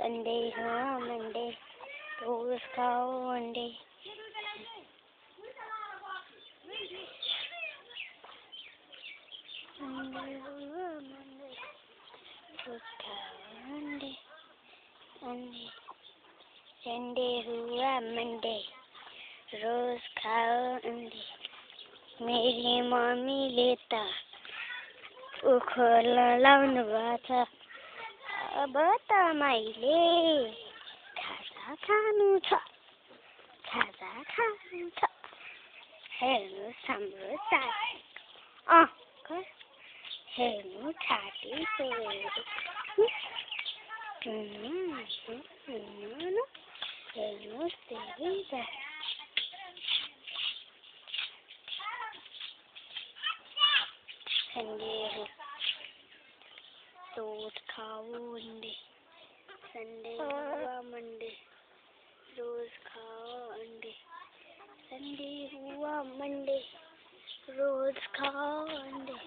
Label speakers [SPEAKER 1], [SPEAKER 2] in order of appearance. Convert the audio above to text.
[SPEAKER 1] Sunday हाँ Monday, रोज खाओ अंडे। संडे हुआ मंडे, रोज खाओ अंडे अंडे। संडे हुआ मंडे, रोज खाओ अंडे। मेरी मम्मी लेता उखोला लाउनु भएको छ। अब त मैले खाजा खानु छ, खाजा खानु छ। हेर्नुहोस् हाम्रो साथी हेर्नु छातीको हेर्नुहोस् धेरै संडे रोज खाओ अंडे। संडे हुआ मंडे, रोज खाओ अंडे। संडे हुआ मंडे, रोज खाओ अंडे।